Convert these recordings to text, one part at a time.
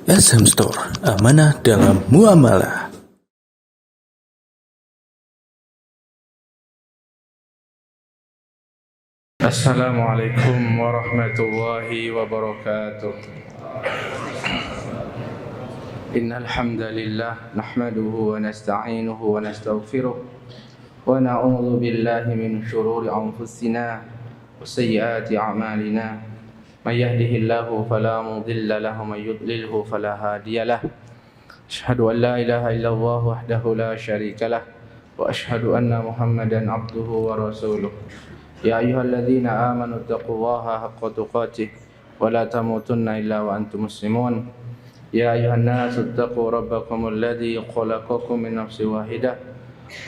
SM Store, amanah dalam muamalah. Assalamualaikum warahmatullahi wabarakatuh. Innal hamdalillah nahmaduhu wa nasta'inuhu wa nastaghfiruh wa na'udzu billahi min shururi anfusina wa sayyiati a'malina. May yahdihillahu fala mudilla lahu wa may yudlilhu fala hadiyalah. Asyhadu an la ilaha illallah wahdahu la syarikalah wa asyhadu anna Muhammadan abduhu wa rasuluh. Ya ayyuhalladzina amanu taqullaha haqqa tuqatih wa la tamutunna illa wa antum muslimun. Ya ayyuhan nasu taqu rabbakumul ladzi khalaqakum min nafsin wahidah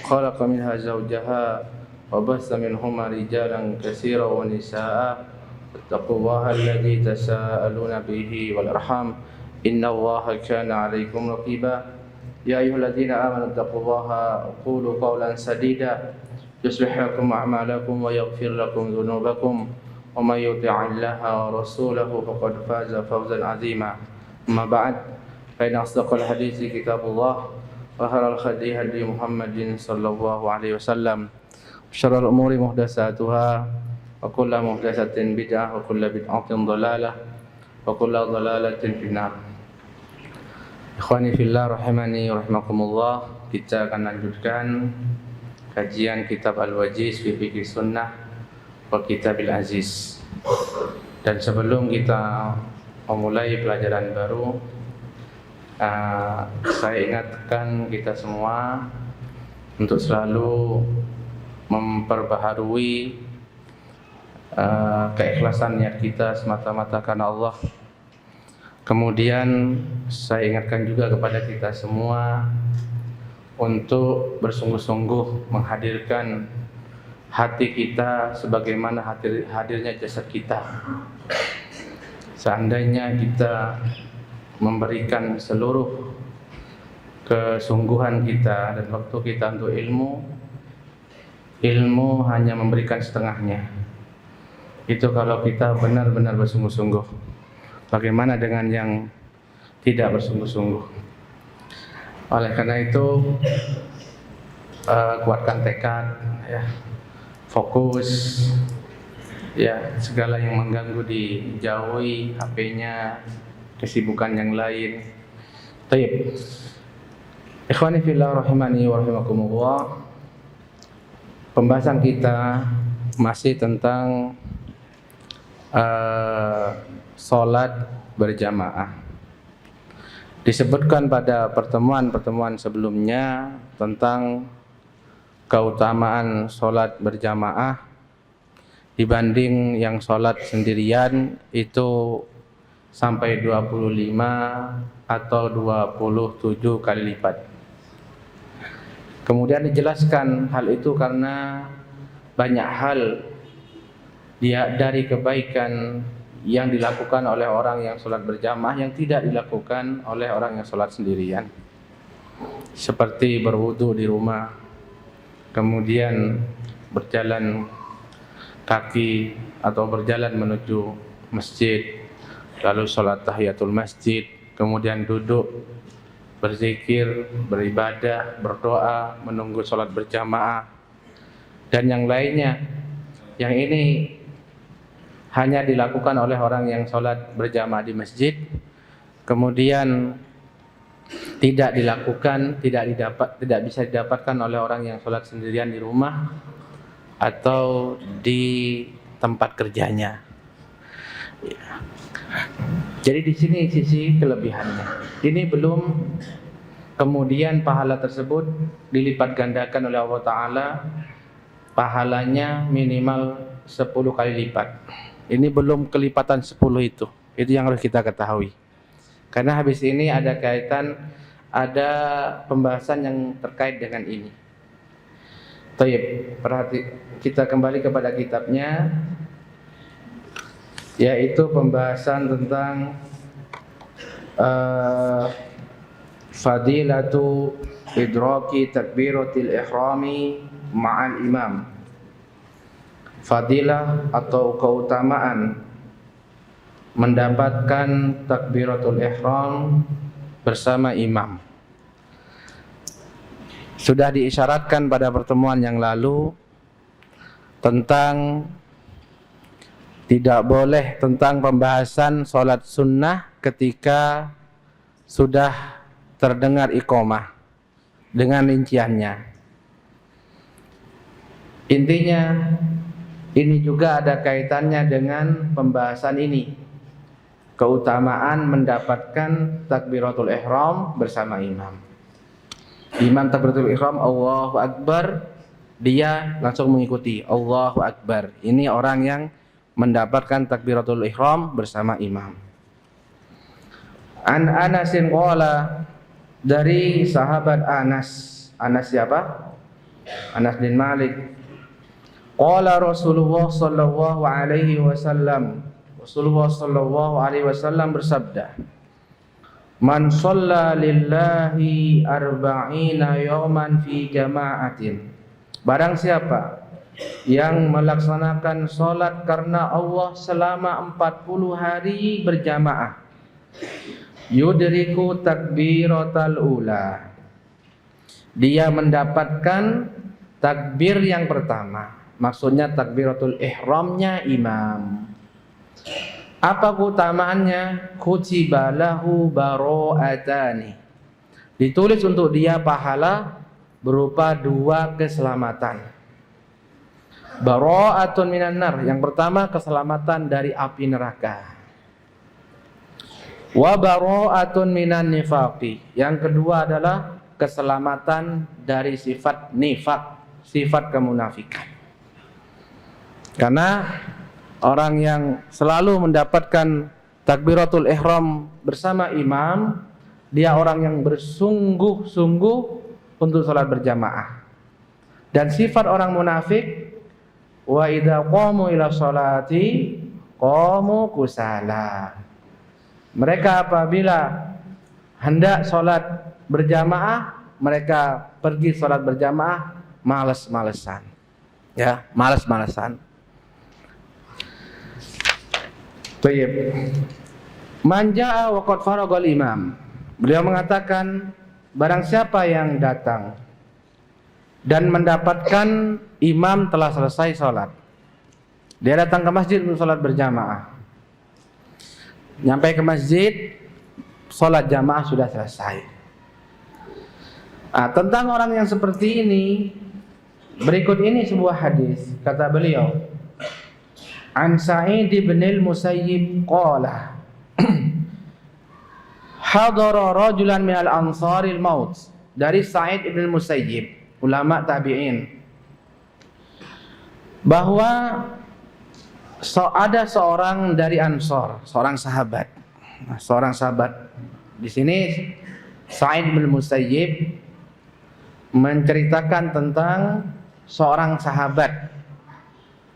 khalaqa minha zawjaha wa bassa minhuma rijalan katsiran wa nisaa'a wattaqullaha alladzi tasaaluna bihi wal arham innallaha kana 'alaikum raqiba. Ya ayyuhalladzina amanu taqullaha qulu qawlan sadida yuslih lakum a'malakum wa yaghfir lakum dhunubakum wa may yuti'illaha wa rasulahu faqad faza fawzan 'azima. Amma ba'd, fa inna asdaqal hadithi kitabullah wa khairal hadi hadi Muhammadin sallallahu alaihi wasallam. Syarrul umuri muhdatsatuha wa kullu muhdatsatin bid'ah wa kullu bid'atin dhalalah wa kullu dhalalatin finnar. Ikhwani fillah rahimani wa rahimakumullah, kita akan lanjutkan kajian kitab Al-Wajiz fi Fiqh Sunnah wa Kitabil Aziz. Dan sebelum kita memulai pelajaran baru, saya ingatkan kita semua untuk selalu memperbaharui keikhlasan niat kita semata-mata karena Allah. Kemudian saya ingatkan juga kepada kita semua untuk bersungguh-sungguh menghadirkan hati kita sebagaimana hadirnya jasad kita. Seandainya kita memberikan seluruh kesungguhan kita dan waktu kita untuk ilmu hanya memberikan setengahnya. Itu kalau kita benar-benar bersungguh-sungguh. Bagaimana dengan yang tidak bersungguh-sungguh? Oleh karena itu, kuatkan tekad, ya, fokus, ya, segala yang mengganggu dijauhi, HP-nya, kesibukan yang lain. Baik. Ikhwani fillah rahimani wa rahimakumullah. Pembahasan kita masih tentang salat berjamaah. Disebutkan pada pertemuan-pertemuan sebelumnya tentang keutamaan salat berjamaah dibanding yang sholat sendirian itu sampai 25 atau 27 kali lipat. Kemudian dijelaskan hal itu karena banyak hal dari kebaikan yang dilakukan oleh orang yang sholat berjamaah yang tidak dilakukan oleh orang yang sholat sendirian. Seperti berwudu di rumah, kemudian berjalan kaki atau berjalan menuju masjid, lalu sholat tahiyatul masjid, kemudian duduk, berzikir, beribadah, berdoa, menunggu sholat berjamaah, dan yang lainnya. Yang ini hanya dilakukan oleh orang yang sholat berjamaah di masjid, kemudian tidak bisa didapatkan oleh orang yang sholat sendirian di rumah atau di tempat kerjanya. Jadi di sini sisi kelebihannya. Ini belum kemudian pahala tersebut dilipat gandakan oleh Allah Ta'ala, pahalanya minimal 10 kali lipat. Ini belum kelipatan 10 itu. Itu yang harus kita ketahui. Karena habis ini ada pembahasan yang terkait dengan ini. Baik, kita kembali kepada kitabnya, yaitu pembahasan tentang fadilatu idraki takbiratil ihrami ma'al imam. Fadilah atau keutamaan mendapatkan takbiratul ihram bersama imam. Sudah diisyaratkan pada pertemuan yang lalu tentang tidak boleh, tentang pembahasan sholat sunnah ketika sudah terdengar iqamah dengan rinciannya. Intinya ini juga ada kaitannya dengan pembahasan ini, keutamaan mendapatkan takbiratul ihram bersama imam. Imam takbiratul ihram Allahu Akbar, dia langsung mengikuti Allahu Akbar. Ini orang yang mendapatkan takbiratul ihram bersama imam. An Anasin qala, dari sahabat Anas. Anas siapa? Anas bin Malik. Qala Rasulullah sallallahu alaihi wasallam, Rasulullah sallallahu alaihi wasallam bersabda, man shalla lillahi arba'ina yawman fi jama'atin, barang siapa yang melaksanakan sholat karena Allah selama 40 hari berjamaah, yudriku takbiratal ula, dia mendapatkan takbir yang pertama, maksudnya takbiratul ihramnya imam. Apa keutamaannya? Kutiba lahu baro'atani, ditulis untuk dia pahala berupa 2 keselamatan. Baro'atun minan nar, yang pertama keselamatan dari api neraka. Wa baro'atun minan nifaqi, yang kedua adalah keselamatan dari sifat nifaq, sifat kemunafikan. Karena orang yang selalu mendapatkan takbiratul ihram bersama imam, dia orang yang bersungguh-sungguh untuk salat berjamaah. Dan sifat orang munafik, wa idza qamu ila sholati qamu kusala, mereka apabila hendak salat berjamaah, mereka pergi salat berjamaah malas-malesan. Ya, malas-malesan. Baik. Man jaa wa qad faragal imam. Beliau mengatakan, barang siapa yang datang dan mendapatkan imam telah selesai sholat, dia datang ke masjid untuk sholat berjamaah. Nyampe ke masjid, sholat jamaah sudah selesai. Tentang orang yang seperti ini, berikut ini sebuah hadis. Kata beliau, An Sa'id bin al-Musayyib qala hadara rajulan minal ansaril maut, dari Sa'id bin al-Musayyib, ulama tabi'in, bahwa ada seorang dari Ansor, seorang sahabat. Seorang sahabat. Di sini Sa'id bin al-Musayyib menceritakan tentang seorang sahabat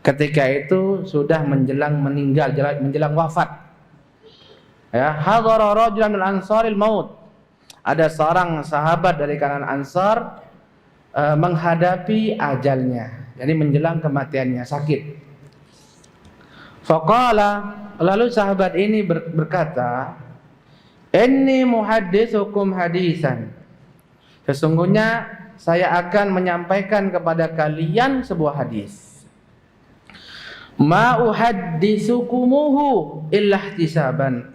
ketika itu sudah menjelang meninggal, menjelang wafat. Ya, hadara rajulan min ansaril maut. Ada seorang sahabat dari kalangan Ansar menghadapi ajalnya, jadi menjelang kematiannya, sakit. Faqala, lalu sahabat ini berkata, inni muhadditsukum hadisan, sesungguhnya saya akan menyampaikan kepada kalian sebuah hadis. Ma uhadditsukumuhu illa ihtisaban,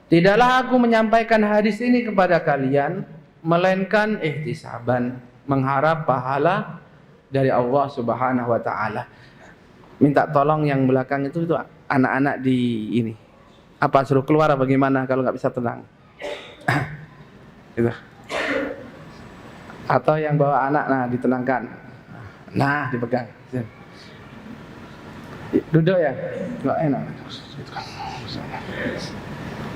tidaklah aku menyampaikan hadis ini kepada kalian melainkan ihtisaban, mengharap pahala dari Allah Subhanahu wa taala. Minta tolong yang belakang itu anak-anak di ini. Apa suruh keluar apa bagaimana kalau nggak bisa tenang? Gitu. Atau yang bawa anak, nah ditenangkan. Nah, dipegang. Duduk ya, nggak enak.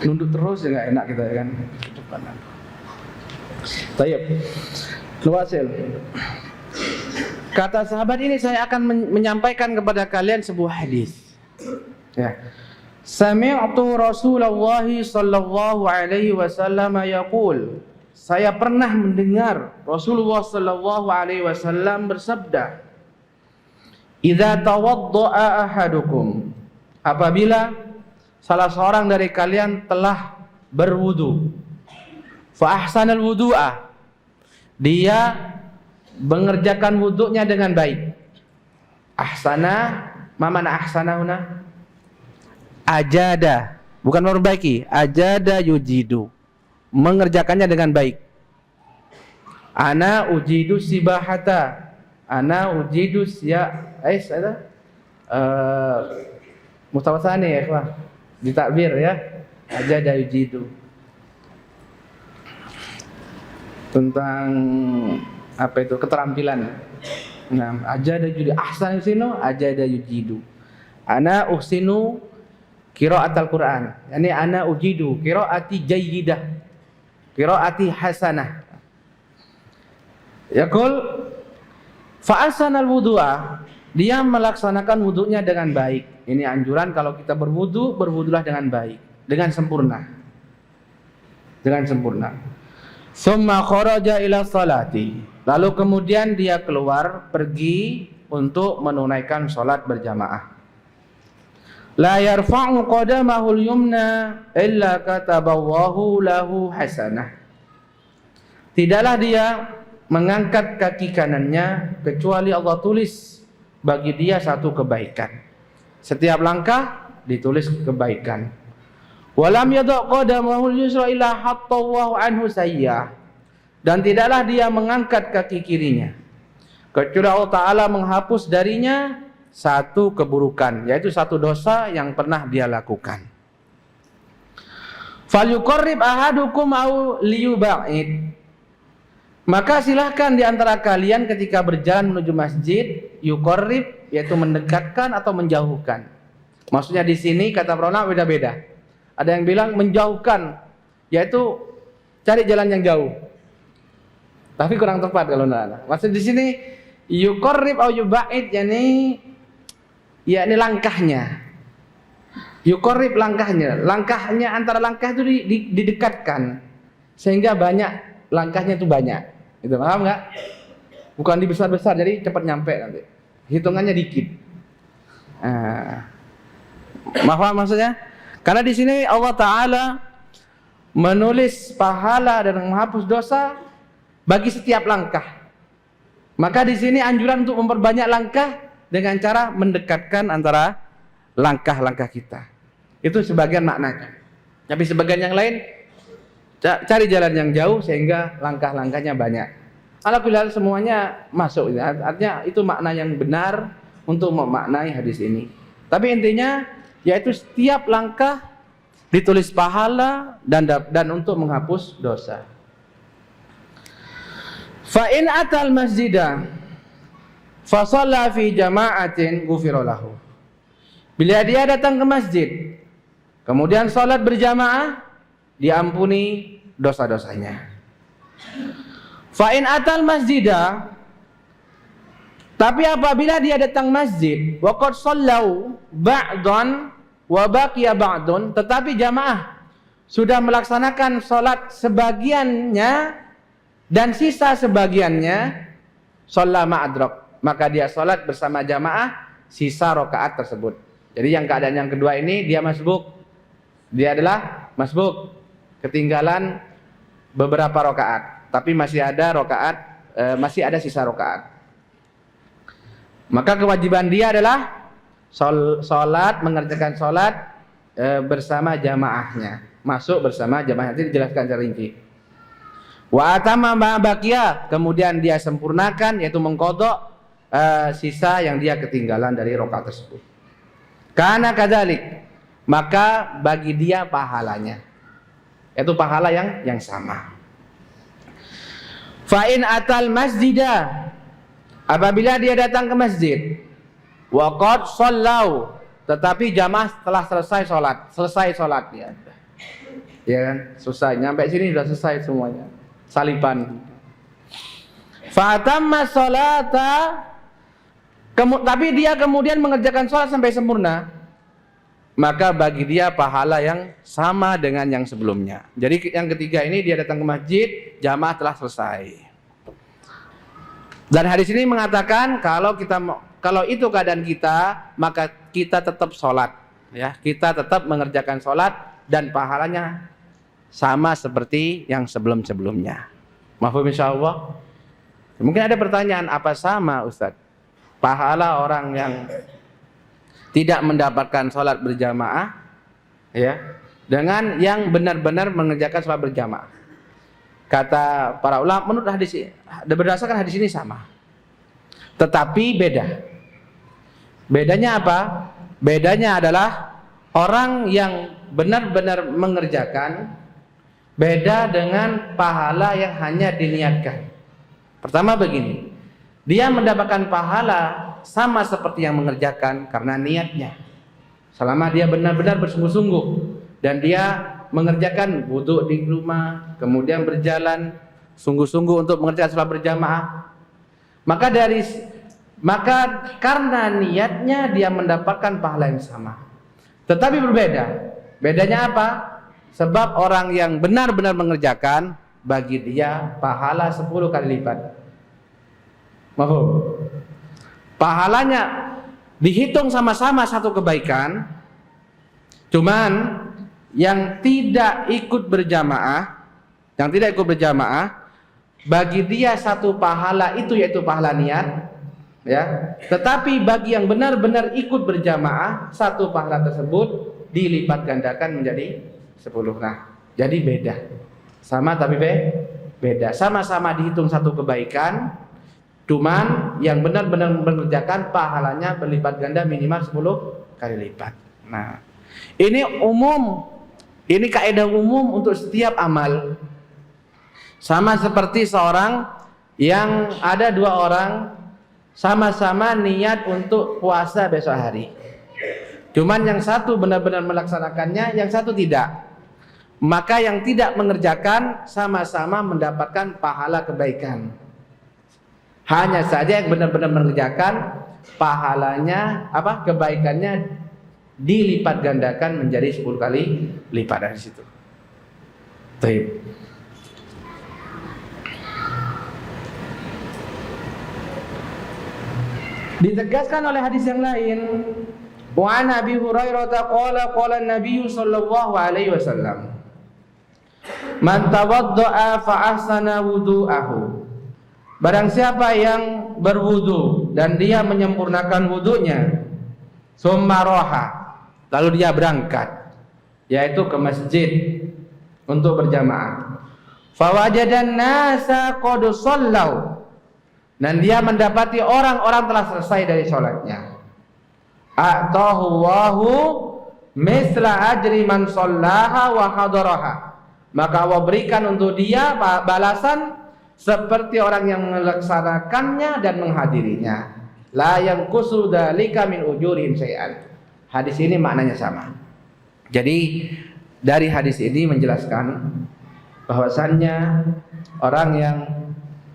Nunduk terus ya nggak enak kita ya kan. Tayyib. Luasil. Kata sahabat ini, saya akan menyampaikan kepada kalian sebuah hadis. Ya. Sami'tu Rasulullah sallallahu alaihi wasallam yaqul, saya pernah mendengar Rasulullah sallallahu alaihi wasallam bersabda, idza tawaddaa ahadukum, apabila salah seorang dari kalian telah berwudu, fa ahsanal wudu'a, dia mengerjakan wudunya dengan baik. Ahsana, ma mana ahsana huna? Ajada, bukan memperbaiki, ajada yujidu, mengerjakannya dengan baik. Ana ujidu sibahata, ana ujidu ada mustawasani ya ikhwan, ditakbir ya, ajada yujidu, tentang apa itu, keterampilan. Nah, ajada yujidu, ahsan usinu ajada yujidu, ana usinu qiraatul Quran, yani ana ujidu qiraati jayyidah, qiraati hasanah. Yaqul fa ahsanal wudu'a, dia melaksanakan wudunya dengan baik. Ini anjuran kalau kita berwudu, berwudulah dengan baik, dengan sempurna. Dengan sempurna. Summa kharaja ila salati, lalu kemudian dia keluar pergi untuk menunaikan salat berjamaah. La yarfa'u qadamahu al-yumna illa kataballahu lahu hasanah. Tidaklah dia mengangkat kaki kanannya kecuali Allah tulis bagi dia satu kebaikan. Setiap langkah ditulis kebaikan. Walam yadha qadamahu al-yusra illa hattallahu anhu sayyah, dan tidaklah dia mengangkat kaki kirinya kecuali Allah Ta'ala menghapus darinya satu keburukan, yaitu satu dosa yang pernah dia lakukan. Falyuqarrib ahadukum au liyuba'id, maka silahkan di antara kalian ketika berjalan menuju masjid, yuqarrib, yaitu mendekatkan atau menjauhkan. Maksudnya di sini kata para ulama beda-beda. Ada yang bilang menjauhkan, yaitu cari jalan yang jauh. Tapi kurang tepat kalau nana. Maksud di sini yuqarrib atau yuba'id, yakni langkahnya. Yuqarrib langkahnya antara langkah itu didekatkan sehingga banyak langkahnya itu banyak. Itu paham nggak? Bukan dibesar-besar jadi cepat nyampe nanti. Hitungannya dikit. Paham maksudnya? Karena di sini Allah Ta'ala menulis pahala dan menghapus dosa bagi setiap langkah. Maka di sini anjuran untuk memperbanyak langkah dengan cara mendekatkan antara langkah-langkah kita. Itu sebagian maknanya. Tapi sebagian yang lain cari jalan yang jauh sehingga langkah-langkahnya banyak. Alhamdulillah semuanya masuk. Artinya itu makna yang benar untuk memaknai hadis ini. Tapi intinya yaitu setiap langkah ditulis pahala dan untuk menghapus dosa. Fa in atal masjidah fa shalla fi jama'atin ghufira lahu. Bila dia datang ke masjid kemudian salat berjamaah, diampuni dosa-dosanya. Fa in atal masjidah, tapi apabila dia datang masjid wa qad sallau ba'dan wa baqiya ba'dun, tetapi jamaah sudah melaksanakan salat sebagiannya dan sisa sebagiannya, shalla ma'adrak, maka dia salat bersama jamaah sisa rakaat tersebut. Jadi yang keadaan yang kedua ini dia masbuk. Dia adalah masbuk, ketinggalan beberapa rakaat, tapi masih ada sisa rakaat. Maka kewajiban dia adalah mengerjakan salat bersama jamaahnya, masuk bersama jamaah. Nanti dijelaskan secara rinci. Wa atamma ma baqiya, kemudian dia sempurnakan, yaitu mengqadha sisa yang dia ketinggalan dari rakaat tersebut. Karena kadzalik, maka bagi dia pahalanya, yaitu pahala yang sama. Fa in atal masjidah, apabila dia datang ke masjid, wa qad sallau, tetapi jamaah telah selesai salatnya. Ya kan? Selesai, nyampe sini sudah selesai semuanya. Saliban. Fa atamma salata, tapi dia kemudian mengerjakan salat sampai sempurna, maka bagi dia pahala yang sama dengan yang sebelumnya. Jadi yang ketiga ini dia datang ke masjid, jamaah telah selesai. Dan hadis ini mengatakan kalau itu keadaan kita, maka kita tetap sholat ya, kita tetap mengerjakan sholat dan pahalanya sama seperti yang sebelum-sebelumnya. Mafhum insyaallah? Mungkin ada pertanyaan, apa sama Ustaz pahala orang yang tidak mendapatkan sholat berjamaah ya dengan yang benar-benar mengerjakan sholat berjamaah? Kata para ulama, menurut hadis, berdasarkan hadis ini sama, tetapi beda. Bedanya apa? Bedanya adalah orang yang benar-benar mengerjakan beda dengan pahala yang hanya diniatkan. Pertama begini, dia mendapatkan pahala sama seperti yang mengerjakan karena niatnya. Selama dia benar-benar bersungguh-sungguh dan dia mengerjakan wudu di rumah, kemudian berjalan sungguh-sungguh untuk mengerjakan sholat berjamaah, maka karena niatnya dia mendapatkan pahala yang sama. Tetapi berbeda. Bedanya apa? Sebab orang yang benar-benar mengerjakan, bagi dia pahala 10 kali lipat. Mahfum? Pahalanya dihitung sama-sama satu kebaikan, cuman yang tidak ikut berjamaah, bagi dia satu pahala itu yaitu pahala niat, ya. Tetapi bagi yang benar-benar ikut berjamaah, satu pahala tersebut dilipat gandakan menjadi 10. Nah, jadi beda. Sama tapi beda. Sama-sama dihitung satu kebaikan, cuman yang benar-benar mengerjakan pahalanya berlipat ganda minimal 10 kali lipat. Nah, ini umum. Ini kaidah umum untuk setiap amal. Sama seperti seorang yang ada 2 orang sama-sama niat untuk puasa besok hari. Cuman yang satu benar-benar melaksanakannya, yang satu tidak. Maka yang tidak mengerjakan sama-sama mendapatkan pahala kebaikan. Hanya saja yang benar-benar mengerjakan pahalanya kebaikannya dilipat gandakan menjadi 10 kali lipat dari situ. Baik. Ditegaskan oleh hadis yang lain, wa an Abi Hurairah qala an-nabiy sallallahu alaihi wasallam, man tawaddaa fa ahsana wudu'ahu, barang siapa yang berwudu dan dia menyempurnakan wudunya, summa roha, lalu dia berangkat, yaitu ke masjid untuk berjamaah, fawajadan nasa qad shallau, dan dia mendapati orang-orang telah selesai dari sholatnya, a'tahu Allahu misla ajri man shallaha wa hadaraha, maka Allah berikan untuk dia balasan seperti orang yang melaksanakannya dan menghadirinya. La yanqusu dzalika min ujurihim syai'an. Hadis ini maknanya sama. Jadi dari hadis ini menjelaskan bahwasannya orang yang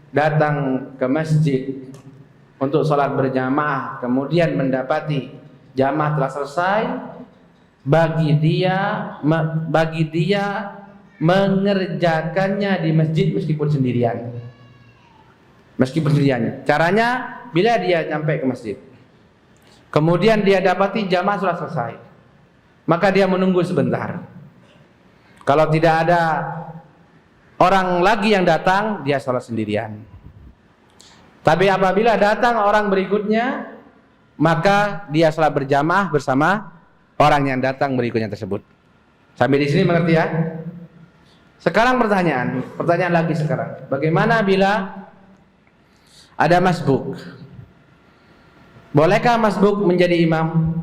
datang ke masjid untuk sholat berjamaah kemudian mendapati jamaah telah selesai, bagi dia mengerjakannya di masjid meskipun sendirian. Caranya, bila dia sampai ke masjid, kemudian dia dapati jamaah sudah selesai, maka dia menunggu sebentar. Kalau tidak ada orang lagi yang datang, dia sholat sendirian. Tapi apabila datang orang berikutnya, maka dia sholat berjamaah bersama orang yang datang berikutnya tersebut. Sampai di sini mengerti ya? Sekarang pertanyaan lagi sekarang. Bagaimana bila ada masbuk? Bolehkah masbuk menjadi imam?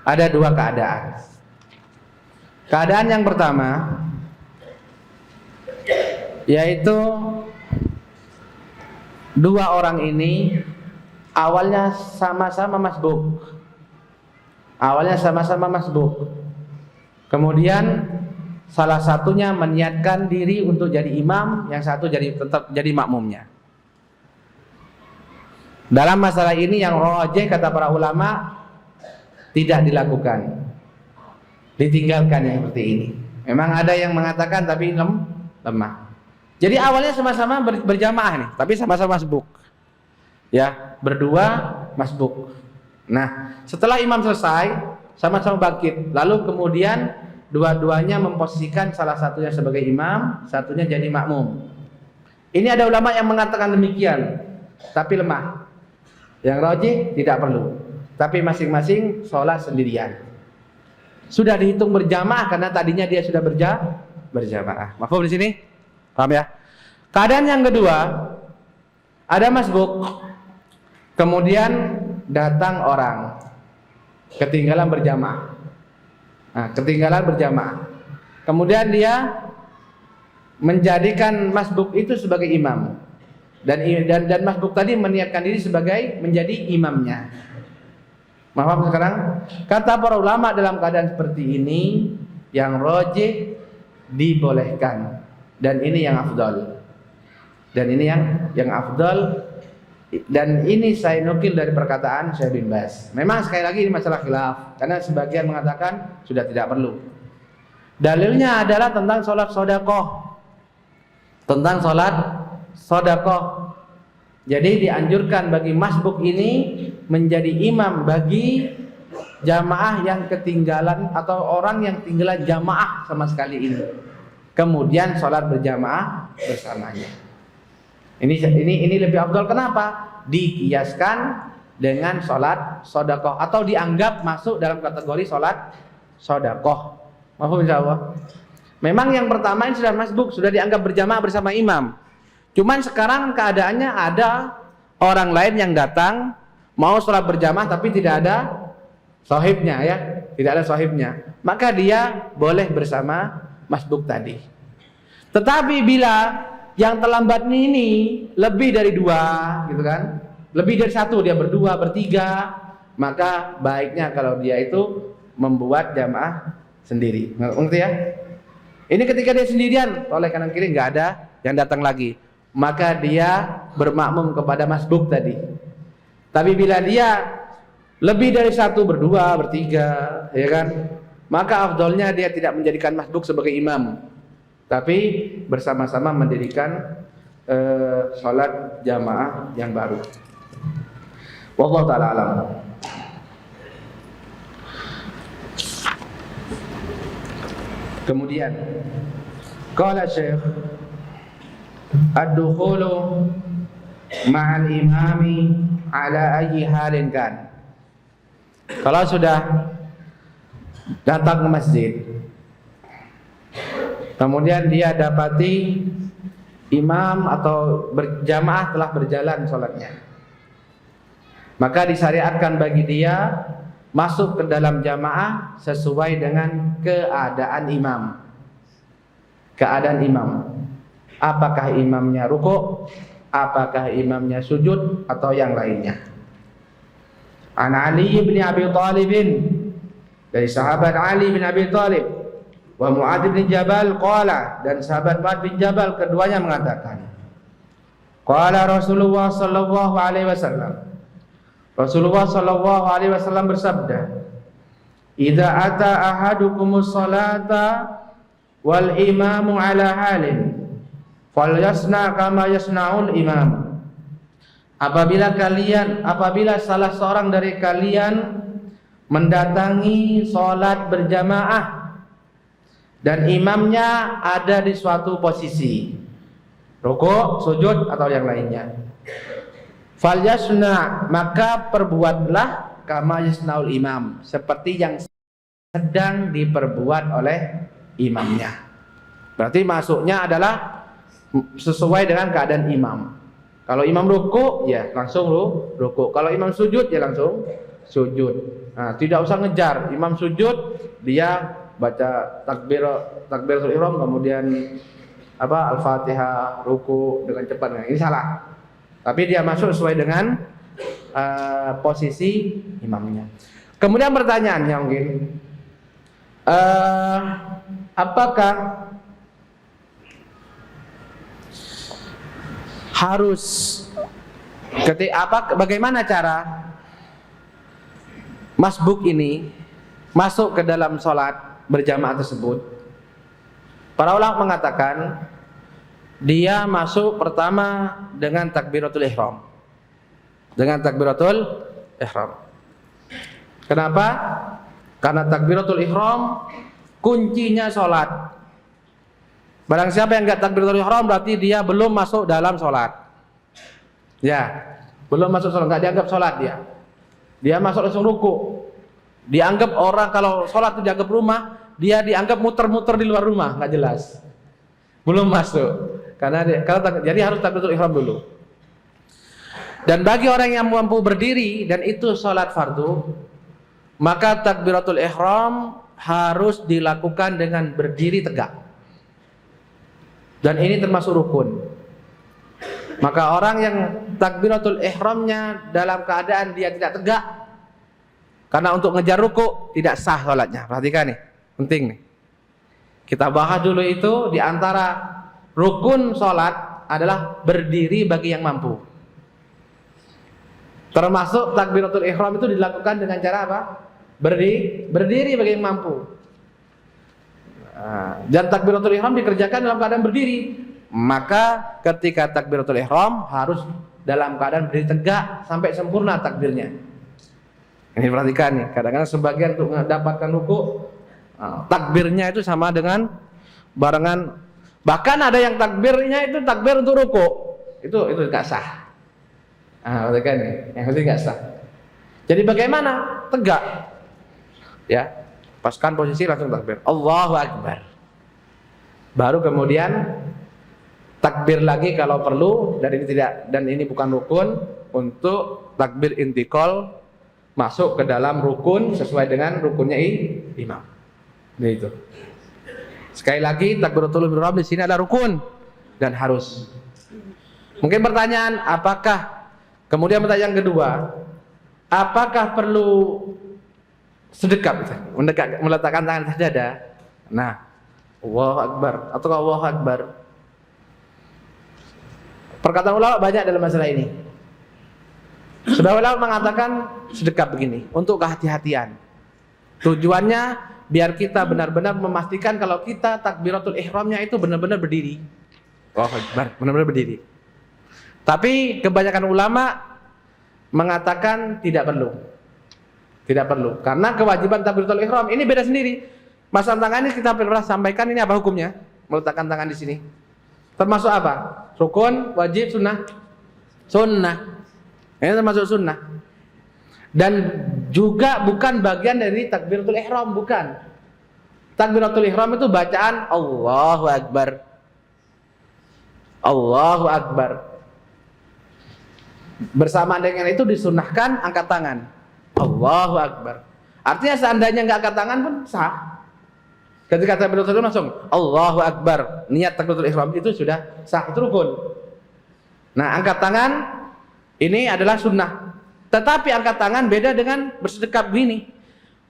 Ada 2 keadaan. Keadaan yang pertama yaitu 2 orang ini awalnya sama-sama masbuk. Kemudian salah satunya meniatkan diri untuk jadi imam, yang satu tetap jadi makmumnya. Dalam masalah ini yang rajih kata para ulama tidak dilakukan, ditinggalkan yang seperti ini. Memang ada yang mengatakan tapi lemah. Jadi awalnya sama-sama berjamaah nih, tapi sama-sama masbuk. Ya, berdua masbuk. Nah, setelah imam selesai, sama-sama bangkit. Lalu kemudian dua-duanya memposisikan salah satunya sebagai imam, satunya jadi makmum. Ini ada ulama yang mengatakan demikian, tapi lemah. Yang rajih tidak perlu. Tapi masing-masing sholat sendirian. Sudah dihitung berjamaah karena tadinya dia sudah berjamaah. Mafhum di sini? Paham ya? Keadaan yang kedua, ada masbuk. Kemudian datang orang ketinggalan berjamaah. Nah, ketinggalan berjamaah. Kemudian dia menjadikan masbuk itu sebagai imam. Dan masbuk tadi meniatkan diri sebagai menjadi imamnya. Paham sekarang? Kata para ulama dalam keadaan seperti ini, yang rajih dibolehkan. Dan ini yang afdal. Dan ini yang afdal. Dan ini saya nukil dari perkataan Syekh bin Baz. Memang sekali lagi ini masalah khilaf, karena sebagian mengatakan sudah tidak perlu. Dalilnya adalah tentang sholat sodakoh. Tentang sholat sodakoh. Jadi dianjurkan bagi masbuk ini menjadi imam bagi jamaah yang ketinggalan atau orang yang tinggalan jamaah sama sekali ini. Kemudian sholat berjamaah bersamanya. Ini lebih afdal. Kenapa? Dikiaskan dengan sholat sodakoh atau dianggap masuk dalam kategori sholat sodakoh. Maafkan insyaallah. Memang yang pertama ini sudah masbuk, sudah dianggap berjamaah bersama imam. Cuman sekarang keadaannya ada orang lain yang datang mau sholat berjamaah tapi tidak ada sahibnya ya, tidak ada sahibnya. Maka dia boleh bersama masbuk tadi. Tetapi bila yang terlambat ini lebih dari dua, gitu kan? Lebih dari satu, dia berdua, bertiga, maka baiknya kalau dia itu membuat jamaah sendiri. Ngerti ya? Ini ketika dia sendirian, oleh kanan kiri nggak ada yang datang lagi, maka dia bermakmum kepada masbuk tadi. Tapi bila dia lebih dari satu, berdua, bertiga, ya kan? Maka afdolnya dia tidak menjadikan masbuk sebagai imam, tapi bersama-sama mendirikan sholat jamaah yang baru. Wallahu ta'ala alam. Kemudian qala Syekh ad-dukhulu ma'al imami ala ayyi halin kan. Kalau sudah datang ke masjid, kemudian dia dapati imam atau berjamaah telah berjalan sholatnya, maka disyariatkan bagi dia masuk ke dalam jamaah sesuai dengan keadaan imam. Keadaan imam, apakah imamnya ruku', apakah imamnya sujud, atau yang lainnya. An Ali bin Abi Thalib, dari sahabat Ali bin Abi Thalib, wa Mu'adz bin Jabal qala, dan sahabat Mu'adz bin Jabal keduanya mengatakan, qala Rasulullah sallallahu alaihi wasallam, Rasulullah sallallahu alaihi wasallam bersabda, idza ata ahadukumus salata wal imamu ala halin falyasna kama yasnaul imam. Apabila salah seorang dari kalian mendatangi salat berjamaah dan imamnya ada di suatu posisi rukuk, sujud, atau yang lainnya, falyasna, maka perbuatlah kama yasnaul imam, seperti yang sedang diperbuat oleh imamnya. Berarti masuknya adalah sesuai dengan keadaan imam. Kalau imam ruku, ya langsung ruku. Kalau imam sujud, ya langsung sujud. Nah, tidak usah ngejar. Imam sujud, dia baca takbiratul ihram, kemudian Al-Fatihah, ruku dengan cepat. Nah, ini salah. Tapi dia masuk sesuai dengan posisi imamnya. Kemudian pertanyaannya mungkin, apakah harus bagaimana cara masbuk ini masuk ke dalam sholat berjamaah tersebut? Para ulama mengatakan dia masuk pertama dengan takbiratul ihram. Dengan takbiratul ihram. Kenapa? Karena takbiratul ihram kuncinya sholat. Barang siapa yang enggak takbiratul ihram berarti dia belum masuk dalam sholat. Ya, belum masuk sholat, enggak dianggap sholat dia. Dia masuk langsung ruku. Dianggap orang kalau sholat itu dianggap rumah, dia dianggap muter-muter di luar rumah, enggak jelas. Belum masuk. Jadi harus takbiratul ihram dulu. Dan bagi orang yang mampu berdiri dan itu sholat fardu, maka takbiratul ihram harus dilakukan dengan berdiri tegak. Dan ini termasuk rukun. Maka orang yang takbiratul ihramnya dalam keadaan dia tidak tegak, karena untuk ngejar ruku tidak sah sholatnya. Perhatikan nih, penting nih. Kita bahas dulu itu di antara rukun sholat adalah berdiri bagi yang mampu. Termasuk takbiratul ihram itu dilakukan dengan cara apa? Berdiri bagi yang mampu. Dan takbiratul ihram dikerjakan dalam keadaan berdiri. Maka ketika takbiratul ihram harus dalam keadaan berdiri tegak sampai sempurna takbirnya. Ini perhatikan nih, kadang-kadang sebagian untuk mendapatkan ruku takbirnya itu sama dengan barengan. Bahkan ada yang takbirnya itu takbir untuk ruku. Itu enggak sah. Perhatikan nih, yang itu enggak sah. Jadi bagaimana? Tegak. Ya, paskan posisi langsung takbir. Allahu Akbar. Baru kemudian takbir lagi kalau perlu, dan ini bukan rukun, untuk takbir intikal masuk ke dalam rukun sesuai dengan rukunnya imam. Nah itu. Sekali lagi takbiratul ihram di sini adalah rukun dan harus. Mungkin pertanyaan, kemudian pertanyaan kedua, apakah perlu sedekap, meletakkan tangan atas dada? Nah, Allahu Akbar atau Allahu Akbar. Perkataan ulama banyak dalam masalah ini. Sebagian ulama mengatakan sedekap begini untuk kehati-hatian. Tujuannya biar kita benar-benar memastikan kalau kita takbiratul ihramnya itu benar-benar berdiri. Allahu Akbar, benar-benar berdiri. Tapi kebanyakan ulama mengatakan tidak perlu. Tidak perlu. Karena kewajiban takbiratul ihram ini beda sendiri. Masang tangan ini kita pernah sampaikan, ini apa hukumnya? Meletakkan tangan di sini. Termasuk apa? Rukun, wajib, sunnah? Sunnah. Ini termasuk sunnah. Dan juga bukan bagian dari takbiratul ihram, bukan. Takbiratul ihram itu bacaan Allahu Akbar. Allahu Akbar. Bersamaan dengan itu disunnahkan angkat tangan. Allahu Akbar. Artinya seandainya nggak angkat tangan pun sah. Ketika takbiratul ihram langsung Allahu Akbar, niat takbiratul ihram itu sudah sah, itu rukun. Nah, angkat tangan ini adalah sunnah. Tetapi angkat tangan beda dengan bersedekap begini.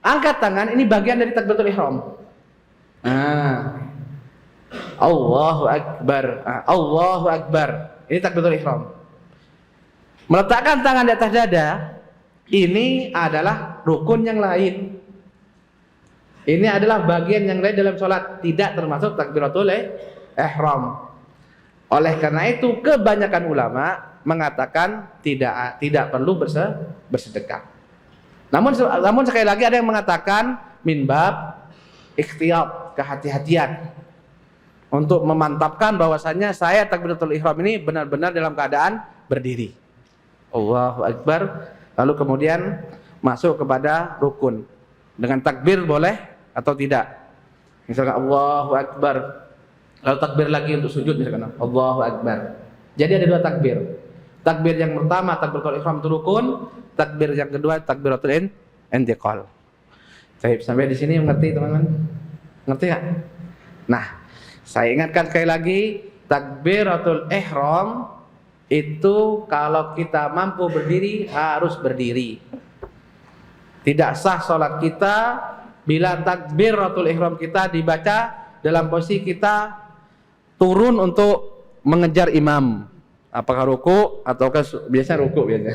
Angkat tangan ini bagian dari takbiratul ihram. Allahu Akbar. Allahu Akbar. Ini takbiratul ihram. Meletakkan tangan di atas dada ini adalah rukun yang lain. Ini adalah bagian yang lain dalam sholat, tidak termasuk takbiratul ihram. Oleh karena itu kebanyakan ulama mengatakan tidak perlu bersedekah. Namun sekali lagi ada yang mengatakan min bab ikhtiyat, kehati-hatian untuk memantapkan bahwasannya saya takbiratul ihram ini benar-benar dalam keadaan berdiri. Allahu Akbar, lalu kemudian masuk kepada rukun. Dengan takbir boleh atau tidak? Misalkan Allahu Akbar, lalu takbir lagi untuk sujud misalkan Allahu Akbar. Jadi ada dua takbir. Takbir yang pertama takbiratul ihram itu rukun, takbir yang kedua takbiratul intiqal. Baik, sampai di sini mengerti teman-teman? Ngerti enggak? Nah, saya ingatkan sekali lagi, takbiratul ihram itu kalau kita mampu berdiri harus berdiri. Tidak sah sholat kita bila takbiratul ihram kita dibaca dalam posisi kita turun untuk mengejar imam. Apakah ruku ataukah biasa ruku biasanya.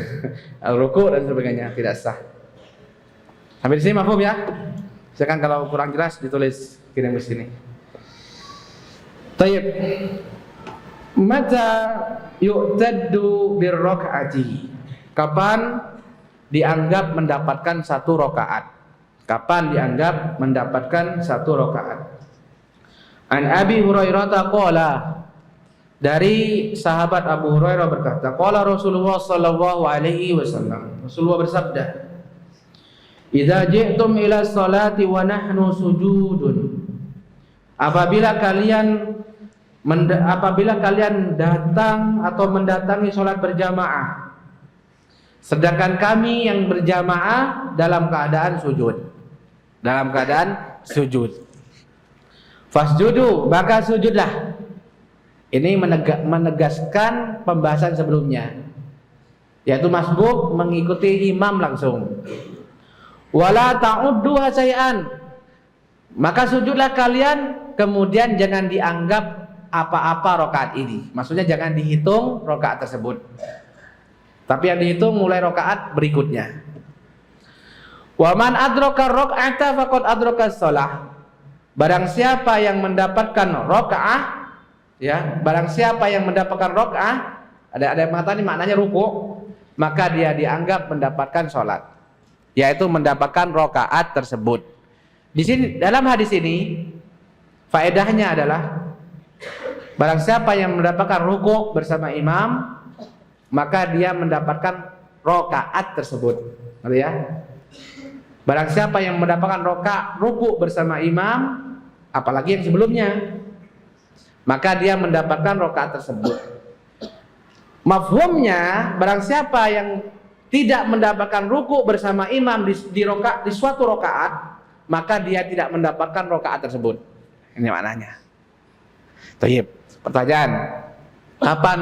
Ruku dan sebagainya tidak sah. Sampai di sini mafhum ya? Silakan kalau kurang jelas ditulis kirim ke sini. Tayyib. Mata yu'taddu birrak'ati. Kapan dianggap mendapatkan 1 rakaat? Kapan dianggap mendapatkan 1 rakaat? An Abi Hurairah qala, dari sahabat Abu Hurairah berkata, qala Rasulullah sallallahu alaihi wasallam, Rasulullah bersabda, idza ji'tum ila sholati wa nahnu sujudun, apabila kalian datang atau mendatangi sholat berjamaah, sedangkan kami yang berjamaah dalam keadaan sujud. Dalam keadaan sujud. Fasjudu, maka sujudlah. Ini menegaskan pembahasan sebelumnya, yaitu masbuk mengikuti imam langsung. Wala ta'uddu syai'an, maka sujudlah kalian, kemudian jangan dianggap apa-apa rakaat ini. Maksudnya jangan dihitung rakaat tersebut, tapi yang dihitung mulai rakaat berikutnya. Wa man adraka raka'ata faqad adraka shalah. Barang siapa yang mendapatkan rakaah, ya, barang siapa yang mendapatkan rakaah, ada yang mengatakan ini maknanya ruku', maka dia dianggap mendapatkan sholat, yaitu mendapatkan rakaat tersebut. Di sini dalam hadis ini faedahnya adalah barang siapa yang mendapatkan ruku' bersama imam, maka dia mendapatkan rakaat tersebut. Ngerti ya? Barang siapa yang mendapatkan ruku' bersama imam, apalagi yang sebelumnya, maka dia mendapatkan rakaat tersebut. Mafhumnya, barang siapa yang tidak mendapatkan ruku' bersama imam di suatu rakaat, maka dia tidak mendapatkan rakaat tersebut. Ini maknanya. Tayyib. Pertanyaan, kapan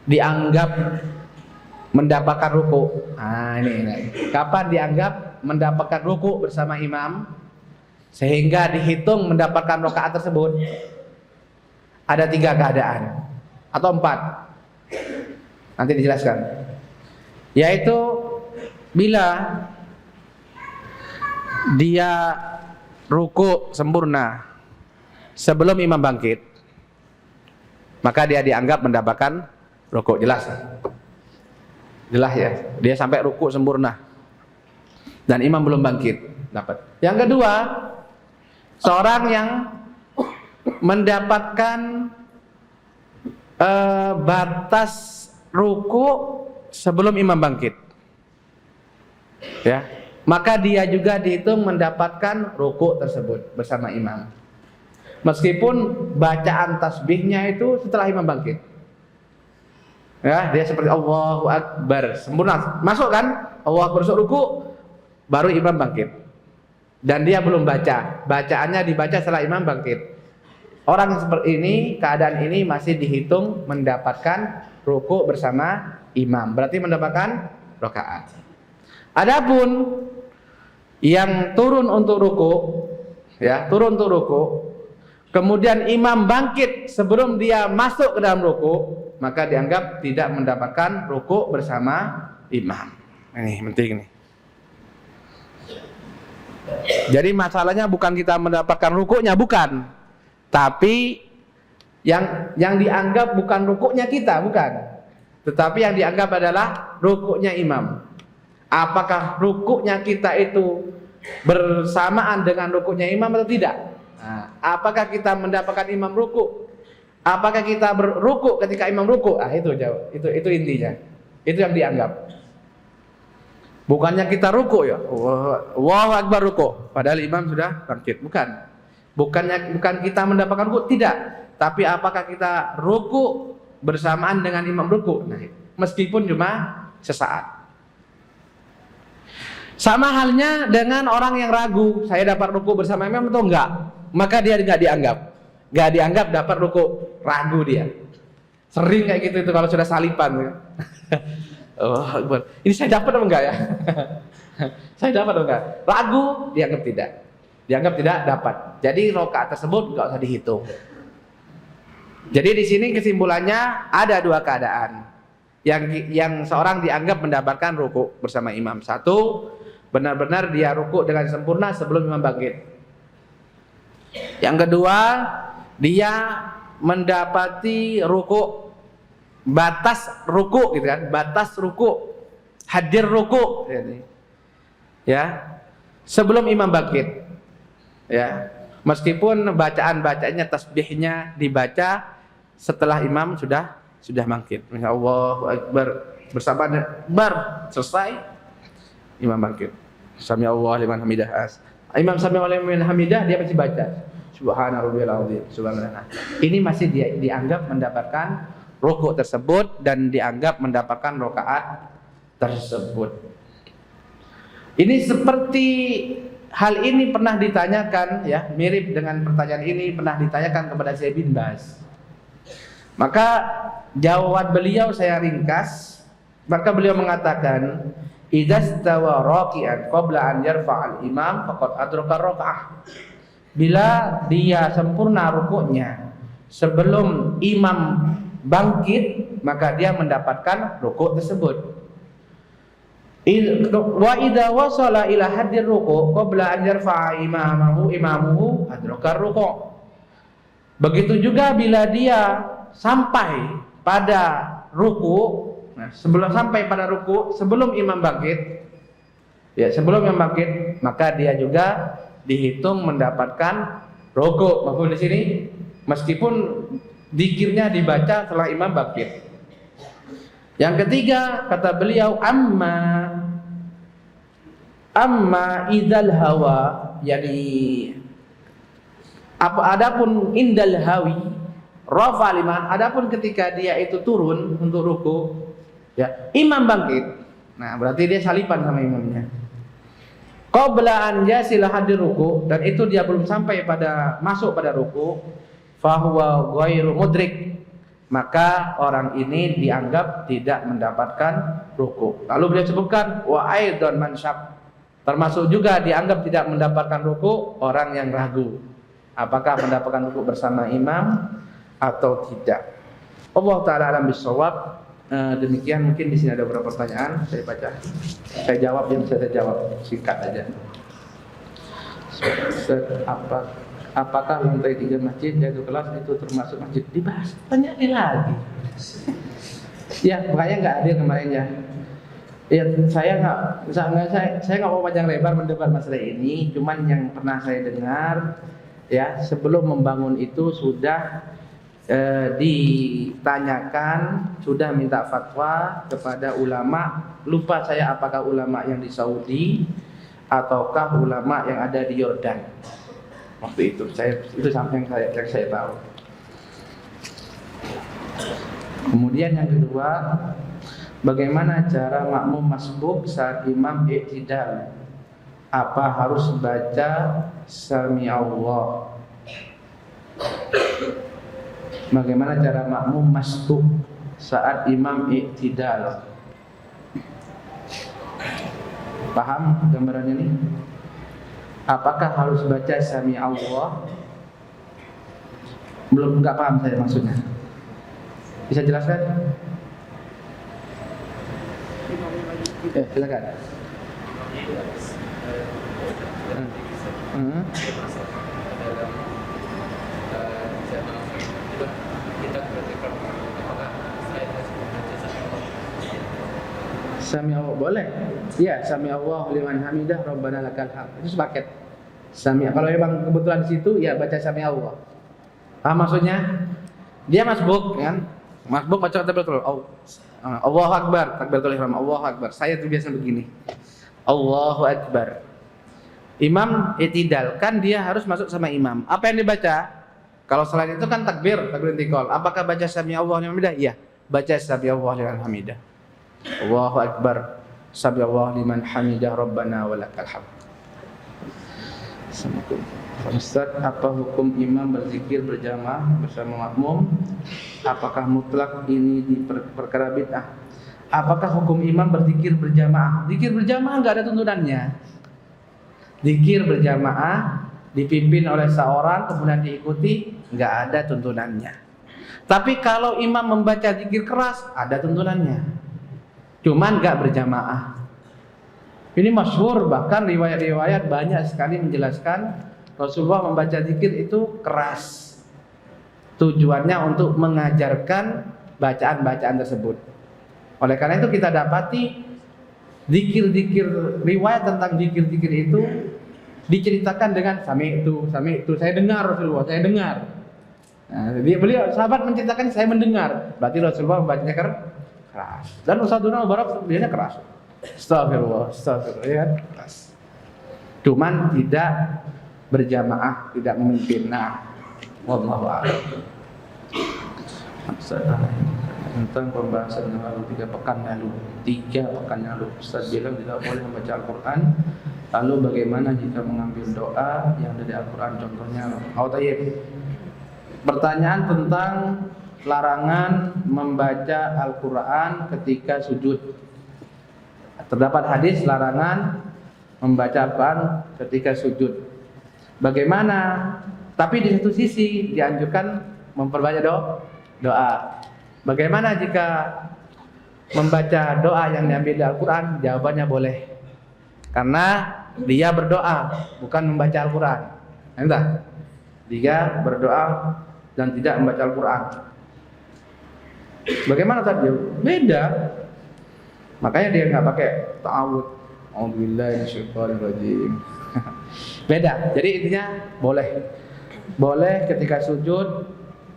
dianggap mendapatkan ruku'? Nah, ini. Kapan dianggap mendapatkan ruku' bersama imam sehingga dihitung mendapatkan rakaat tersebut? Ada 3 keadaan atau 4. Nanti dijelaskan. Yaitu bila dia ruku' sempurna sebelum imam bangkit, maka dia dianggap mendapatkan ruku'. Jelas ya, dia sampai ruku' sempurna dan imam belum bangkit, dapat. Yang kedua, seorang yang mendapatkan batas ruku' sebelum imam bangkit, ya, maka dia juga dihitung mendapatkan ruku' tersebut bersama imam, meskipun bacaan tasbihnya itu setelah imam bangkit. Ya, dia seperti Allahu Akbar, sempurna, masuk kan? Allahu Akbar, masuk ruku', baru imam bangkit. Dan dia belum baca, bacaannya dibaca setelah imam bangkit. Orang seperti ini, keadaan ini masih dihitung mendapatkan ruku' bersama imam, berarti mendapatkan rakaat. Adapun yang turun untuk ruku', ya, turun untuk ruku', kemudian imam bangkit sebelum dia masuk ke dalam ruku', maka dianggap tidak mendapatkan ruku' bersama imam. Ini penting nih. Jadi masalahnya bukan kita mendapatkan ruku'nya, bukan. Tapi yang dianggap bukan ruku'nya kita, bukan. Tetapi yang dianggap adalah ruku'nya imam. Apakah ruku'nya kita itu bersamaan dengan ruku'nya imam atau tidak? Nah, apakah kita mendapatkan imam ruku'? Apakah kita berruku' ketika imam ruku'? Ah, itu jawab. Itu intinya. Itu yang dianggap. Bukannya kita ruku' ya, Allahu Akbar ruku', padahal imam sudah bangkit. Bukan kita mendapatkan ruku', tidak. Tapi apakah kita ruku' bersamaan dengan imam ruku'? Nah, meskipun cuma sesaat. Sama halnya dengan orang yang ragu, saya dapat ruku' bersama imam atau enggak? Maka dia enggak dianggap dapat ruku', ragu dia. Sering kayak gitu itu kalau sudah salipan. Oh, ini saya dapat atau enggak ya? Saya dapat atau enggak? Ragu, dianggap tidak. Dianggap tidak dapat. Jadi rakaat tersebut enggak usah dihitung. Jadi di sini kesimpulannya ada 2 keadaan. Yang seorang dianggap mendapatkan ruku' bersama imam. 1, benar-benar dia ruku' dengan sempurna sebelum imam bangkit. Yang kedua, dia mendapati ruku', batas ruku' gitu kan, batas ruku', hadir ruku, ya, sebelum imam bangkit, ya, meskipun bacaan-bacaannya tasbihnya dibaca setelah imam sudah bangkit. Allahu Akbar bersama bar selesai imam bangkit. Sami Allahu liman hamidah. Imam sami Allahu liman hamidah dia masih baca Subhana rabbiyal azim. Subhanallah. Ini masih dianggap mendapatkan rukuk tersebut dan dianggap mendapatkan rakaat tersebut. Ini seperti hal ini pernah ditanyakan, ya, mirip dengan pertanyaan ini pernah ditanyakan kepada Syekh bin Baz. Maka jawaban beliau saya ringkas. Maka beliau mengatakan, "Idza stawa raqi'an qabla an yarfa'al imam faqad adraka raka'ah." Bila dia sempurna rukuknya sebelum imam bangkit, maka dia mendapatkan rukuk tersebut. Wa idza wasala ila haddir ruku' qabla an yarfa'a imamuhu adraka ruku'. Begitu juga bila dia sampai pada ruku', sebelum sampai pada ruku', sebelum imam bangkit, ya, sebelum imam bangkit, maka dia juga dihitung mendapatkan ruku'. Maksud di sini meskipun zikirnya dibaca setelah imam bangkit. Yang ketiga kata beliau amma idzal hawa, yani adapun indal hawi rafa liman, adapun ketika dia itu turun untuk ruku, ya, imam bangkit. Nah, berarti dia salipan sama imamnya. Qabla an yasila hadir ruku, dan itu dia belum sampai pada masuk pada ruku, fahuwa ghairu mudrik, maka orang ini dianggap tidak mendapatkan ruku. Lalu beliau sebutkan wa aidan man syab, termasuk juga dianggap tidak mendapatkan ruku orang yang ragu apakah mendapatkan ruku bersama imam atau tidak. Allah taala alam bisawab. Demikian, mungkin di sini ada beberapa pertanyaan, saya baca, saya jawab yang bisa saya jawab, singkat aja. Apakah lantai 3 masjid yaitu kelas itu termasuk masjid? Dibahas, tanyain lagi. Ya, makanya nggak hadir kemarin ya. Ya, saya nggak mau panjang lebar mendebat masalah ini. Cuman yang pernah saya dengar, ya, sebelum membangun itu sudah ditanyakan, sudah minta fatwa kepada ulama. Lupa saya apakah ulama yang di Saudi ataukah ulama yang ada di Yordan. Waktu itu itu sampai yang saya tahu. Kemudian yang kedua, bagaimana cara makmum masbuk saat imam i'tidal? Apa harus baca Sami Allah? Bagaimana cara makmum masbuk saat imam i'tidal? Paham gambarannya ini? Apakah harus baca Sami Allah? Belum, nggak paham saya maksudnya. Bisa jelaskan? Silakan. Sami Allah boleh. Iya, Sami Allah liman hamidah Rabbana lakal hamd. Itu sepaket. Sami, kalau memang kebetulan di situ ya baca Sami Allah. Maksudnya dia masbuk kan? Masbuk baca takbiratul Allahu Akbar, takbiratul ihram, Allahu Akbar. Saya tuh biasa begini. Allahu Akbar. Imam i'tidal, kan dia harus masuk sama imam. Apa yang dibaca? Kalau selain itu kan takbir intikal. Apakah baca Sami Allah liman hamidah? Iya, baca Sami Allah liman hamidah. Allahu Akbar, Sami Allah liman hamidah Rabbana walakal hamd. Assalamualaikum. Ustaz, apa hukum imam berzikir berjamaah bersama makmum? Apakah mutlak ini di perkara bid'ah? Apakah hukum imam berzikir berjamaah? Zikir berjamaah enggak ada tuntunannya. Zikir berjamaah dipimpin oleh seorang kemudian diikuti, enggak ada tuntunannya. Tapi kalau imam membaca zikir keras, ada tuntunannya. Cuman enggak berjamaah. Ini masyhur, bahkan riwayat-riwayat banyak sekali menjelaskan Rasulullah membaca zikir itu keras. Tujuannya untuk mengajarkan bacaan-bacaan tersebut. Oleh karena itu kita dapati Zikir-zikir, riwayat tentang zikir-zikir itu diceritakan dengan sami itu, saya dengar Rasulullah, saya dengar. Nah, beliau sahabat menceritakan saya mendengar, berarti Rasulullah membacanya keras. Dan Ustaz Donald Mubarak biasanya keras. Astagfirullah, ya keras. Cuman tidak berjamaah, tidak memimpin. Nah, wallahu a'lam. Tentang pembahasan yang lalu 3 pekan lalu Ustaz bilang tidak boleh membaca Al-Quran. Lalu bagaimana jika mengambil doa yang dari Al-Quran, contohnya pertanyaan tentang larangan membaca Al-Quran ketika sujud. Terdapat hadis larangan membaca Al-Quran ketika sujud. Bagaimana? Tapi di satu sisi dianjurkan memperbanyak doa. Bagaimana jika membaca doa yang diambil dari Al-Quran? Jawabannya boleh, karena dia berdoa bukan membaca Al-Quran. Entah, dia berdoa dan tidak membaca Al-Quran. Bagaimana tadi? Beda. Makanya dia nggak pakai ta'awud. A'udzubillahi minasyaitonirrajim. Beda. Jadi intinya boleh ketika sujud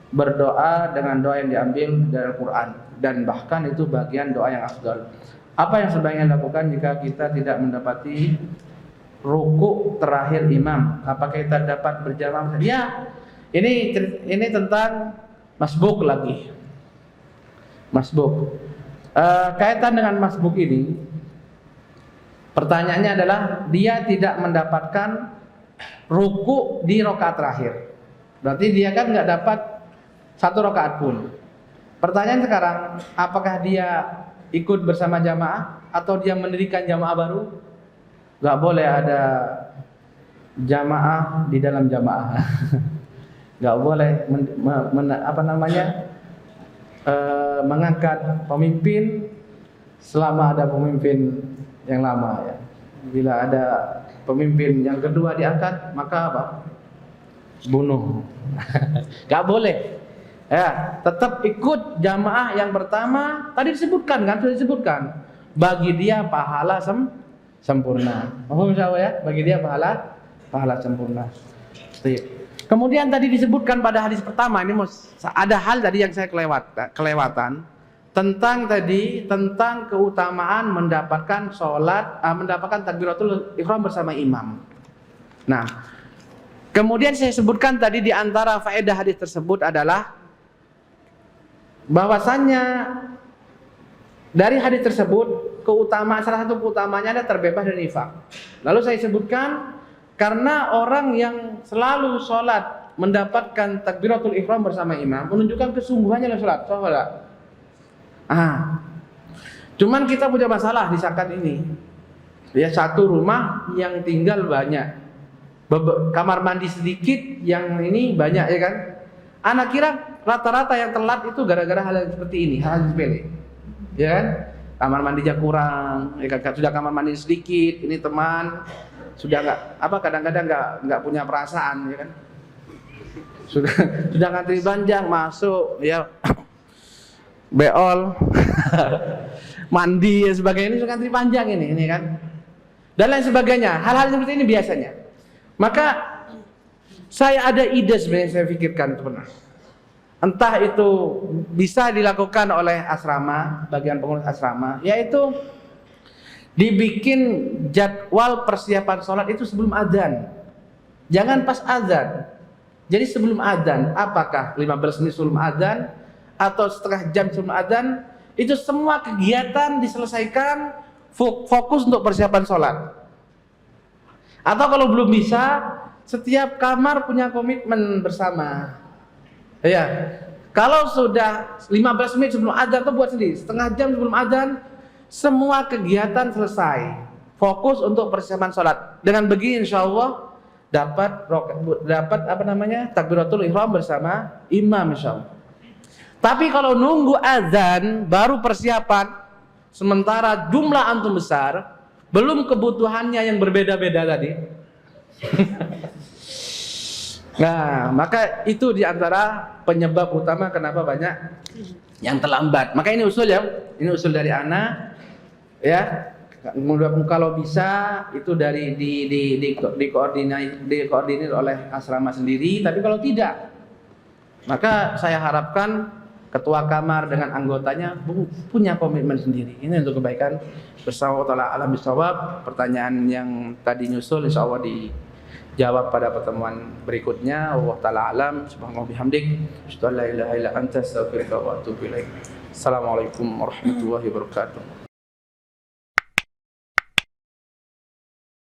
berdoa dengan doa yang diambil dari Al-Quran, dan bahkan itu bagian doa yang afdal. Apa yang sebaiknya dilakukan jika kita tidak mendapati ruku terakhir imam? Apakah kita dapat berjamaah? Ya, ini tentang masbuk lagi. Masbuk. Kaitan dengan masbuk ini, pertanyaannya adalah dia tidak mendapatkan ruku di rakaat terakhir. Berarti dia kan nggak dapat 1 rakaat pun. Pertanyaan sekarang, apakah dia ikut bersama jamaah atau dia mendirikan jamaah baru? Gak boleh ada jamaah di dalam jamaah. Gak boleh mengangkat pemimpin selama ada pemimpin yang lama, ya. Bila ada pemimpin yang kedua diangkat, maka apa? Bunuh. Gak boleh. Ya, tetap ikut jamaah yang pertama. Tadi disebutkan kan, sudah disebutkan. Bagi dia pahala sempurna. Mohon insyaallah ya, bagi dia pahala sempurna. Kemudian tadi disebutkan pada hadis pertama, ini ada hal tadi yang saya kelewatan tentang keutamaan mendapatkan mendapatkan takbiratul ihram bersama imam. Nah, kemudian saya sebutkan tadi di antara faedah hadis tersebut adalah bahwasannya dari hadis tersebut salah satu keutamanya adalah terbebas dari nifaq. Lalu saya sebutkan karena orang yang selalu sholat mendapatkan takbiratul ihram bersama imam menunjukkan kesungguhannya dalam sholat. Cuman kita punya masalah di saat ini. Ya, satu rumah yang tinggal banyak, kamar mandi sedikit, yang ini banyak, ya kan? Anak kira rata-rata yang telat itu gara-gara hal yang seperti ini, hal yang sepele, ya kan? Kamar mandinya kurang, ya kan? Sudah kamar mandi sedikit, ini teman sudah kadang-kadang nggak punya perasaan, ya kan? Sudah ngantri panjang masuk, ya beol, mandi dan sebagainya, ini sudah ngantri panjang ini kan? Dan lain sebagainya, hal-hal seperti ini biasanya. Maka saya ada ide sebenarnya, saya pikirkan pernah. Entah itu bisa dilakukan oleh asrama, bagian pengurus asrama, yaitu dibikin jadwal persiapan sholat itu sebelum adzan. Jangan pas adzan. Jadi sebelum adzan, apakah 15 menit sebelum adzan atau setengah jam sebelum adzan, itu semua kegiatan diselesaikan, fokus untuk persiapan sholat. Atau kalau belum bisa, setiap kamar punya komitmen bersama. Ya, kalau sudah 15 menit sebelum adzan itu buat sendiri, setengah jam sebelum adzan, semua kegiatan selesai, fokus untuk persiapan sholat. Dengan begini insya Allah dapat takbiratul ihram bersama imam insya Allah. Tapi kalau nunggu adzan baru persiapan, sementara jumlah antum besar, belum kebutuhannya yang berbeda-beda tadi. Nah, maka itu diantara penyebab utama kenapa banyak yang terlambat. Maka ini usul ya, ini usul dari ana, ya. Kalau bisa itu dari dikoordinir oleh asrama sendiri. Tapi kalau tidak, maka saya harapkan ketua kamar dengan anggotanya punya komitmen sendiri. Ini untuk kebaikan bersama. Ta'ala alam bisawab. Pertanyaan yang tadi nyusul insya Allah dijawab pada pertemuan berikutnya. Allah Ta'ala alam. Subhanallah bihamdik. Asyhadu an la ilaha illa anta astaghfiruka wa atubu ilaik. Assalamualaikum warahmatullahi wabarakatuh.